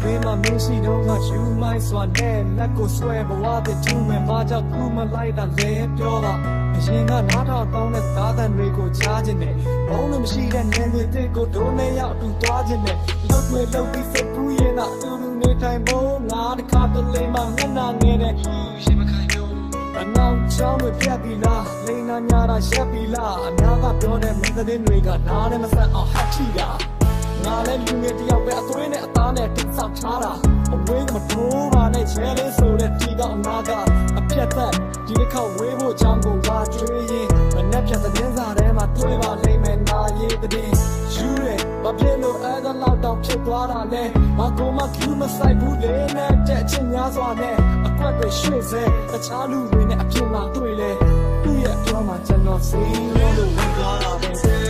Bema Messi don't got you my swan then let go swear but what the two men baja kuma like that le ပြောတာအရင်ကနားထောင်တောင်းတဲ့သားတန်တွေကိုချားခြင်းနဲ့ဘုံလုံးမရှိတဲ့နေတွေတစ်ကိုဒိုးနဲ့ရောက်တူသွားခြင်းနဲ့လုတ်တွေလုတ်ပြီးစိတ်ကူးရင်တော့သူလူနေတိုင်းဘုံငါတခါတလေမှမျက်နှာငယ်တဲ့ရှိမခိုင်ဘူးအနောက်ချောင်းတွေပြတ်ပြီလားလိန်နာညာတာရှက်ပြီလားအများကပြောတဲ့မင်းသတင်းတွေကနားနဲ့မဆက်အောင်ဟတ်ချီတာငါလည်းလူငယ်တယောက်ပဲအသွေးနဲ့အသားနဲ့တိတ်ဆောက်ထားတာအဝေးကမထိုးပါနဲ့ချဲလေးဆိုတဲ့တီကအနာကအပြတ်သက်ဒီတစ်ခေါက်ဝေးဖို့ချောင်းကိုပါကျွေးရင်မနဲ့ဖြတ်တဲ့င်းစားထဲမှာတွေ့ပါလိမ့်မယ်နာရေးတဲ့ယူရဲဘာဖြစ်လို့အဲ့ဒါလောက်တောင်ဖြစ်သွားတာလဲမကောမကျူးမဆိုင်ဘူးလေနဲ့တဲ့ချင်းများစွာနဲ့အကွက်တွေရွှေ့စေတခြားလူတွေနဲ့အပြင်မှာတွေ့လေသူ့ရဲ့ပြောမှကျွန်တော်စီးလို့ဝင်သွားတာပဲ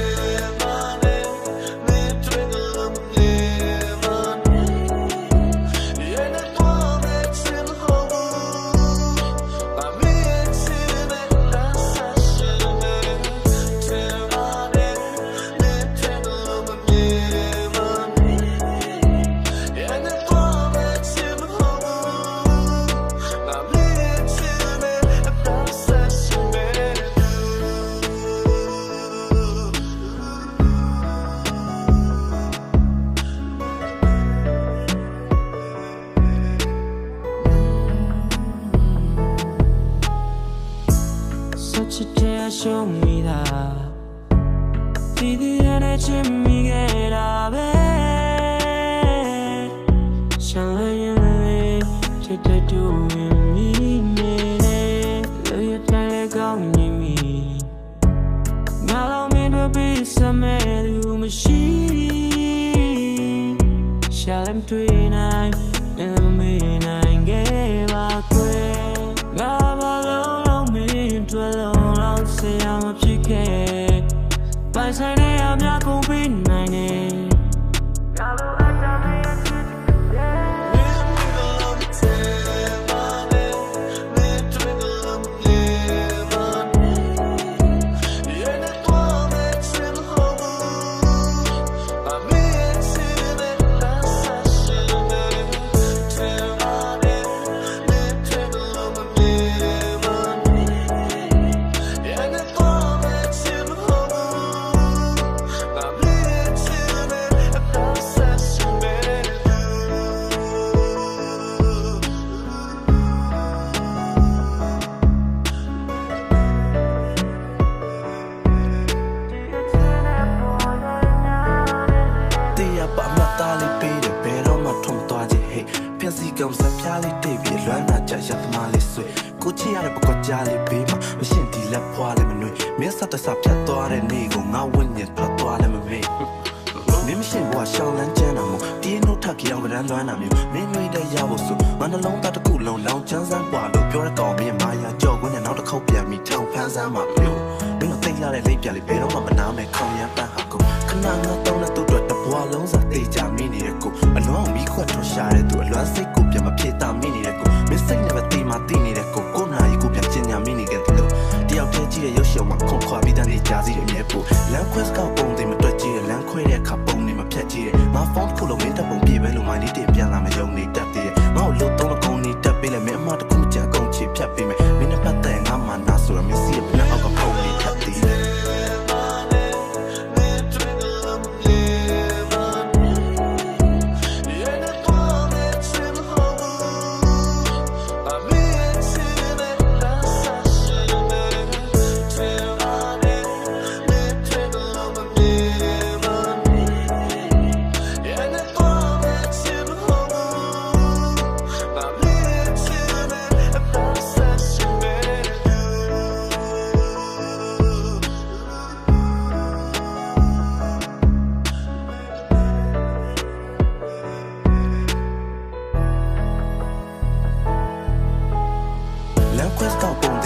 show me that Didi ane chimmi gera be Shalaye chete tu mi me Lo ya tale gong ni mi Ngalo mi do be same lu mashi Shalem tui nai me nai ge ba kwe Ngaba lo mi twelo say I'm a chicken By saying I'm not gonna be 90 Come sa piali devi lana cha ya male sui ko chi ya ba ko ja le be ma ma shin di la phwa le ma nui me sa ta sa phat twa de ni ko nga win yin phat twa le ma me me ma shin bwa shaw lan chan na mo ti no thak ki yaw gran lwan na myo me ngui de ya bo su ma na long ta ta ku long long chan san bwa lo pyo de kaw me ma ya jaw ko ne naw ta khau pyan mi thang phan san ma myo me no tai la de lai pyan le be do ma ma na me khong yan pan ha ko khana nga taw na tu twat ta bwa long sa te ja mi ni de ko alon mi khwat tho sha de tu alwan sai koပြန်မဖြစ်တာမိနေတဲ့ကိုမစ်စိတ်နဲ့ပဲတီမာတီနေတဲ့ကိုနာရီကိုပြန်ကျင်ညာမိနေကြတယ်လို့တယောက်တည်းကြည့်တဲ့ရုပ်ရှင်မှာခွန်ခွာပြီးတဲ့နေကြစီတဲ့အမြဲပို့လမ်းခွဲစကောက်ပုံတွေမတွက်ကြည့်တဲ့လမ်းခွဲတဲ့အခါပုံတွေမဖြတ်ကြည့်တဲ့ငါဖုန်းတစ်ခုလုံးမင်းတပ်ပုံပြည့်ပဲလို့မိုင်းလေးတင်ပြန်လာမယုံနေတတ်သေးတယ်ငါ့ကိုလို့သုံးကုန်းနေတက်ပေးလဲမင်းအမတစ်ခုကြံကုန်ချဖြတ်ပေးမယ်မင်းနဲ့ပတ်သက်ငါမှနာဆိုရမစီးပြန်အောက်ကပုံလေးထပ်သေးတယ် တော့ပုံ